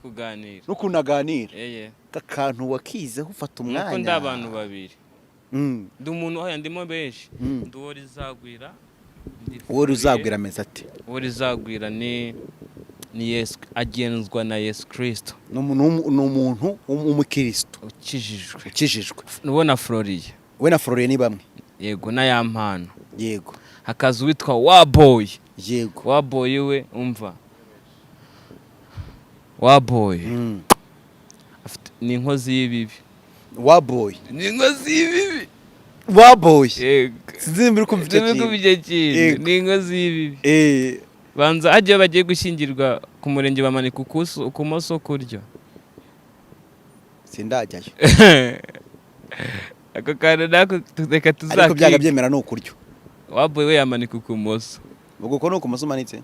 kuganira n'ukuntu aganira yeye akantu wakizeho ufata umwanya nuko ndi abantu babiri ndi umuntu aho ndimo benshi ndi uwo rizagwira uwo ruzagwira ameze ati uwo rizagwira ni Yesu agenzwa na Yesu Kristo ni umuntu w'umukristo ukijijwe nubona Floriye we na Floriye ni bamwe yego na ya mpano yego hakaza witwa Waboy yego Waboy we umva Waboy ni inkozi y'ibibi Waboy ni inkozi y'ibibi Waboy yego sinzi ko mfite kintu ni inkozi y'ibibi banza ajye bagiye gushyingirwa ku murenge bamanika ukumoso kuryo sindajyayo ako kantu nako reka tuzakira ariko byaga byemera no kuryo Waboy we yamanika ukumoso ubwo ko no kumoso manitse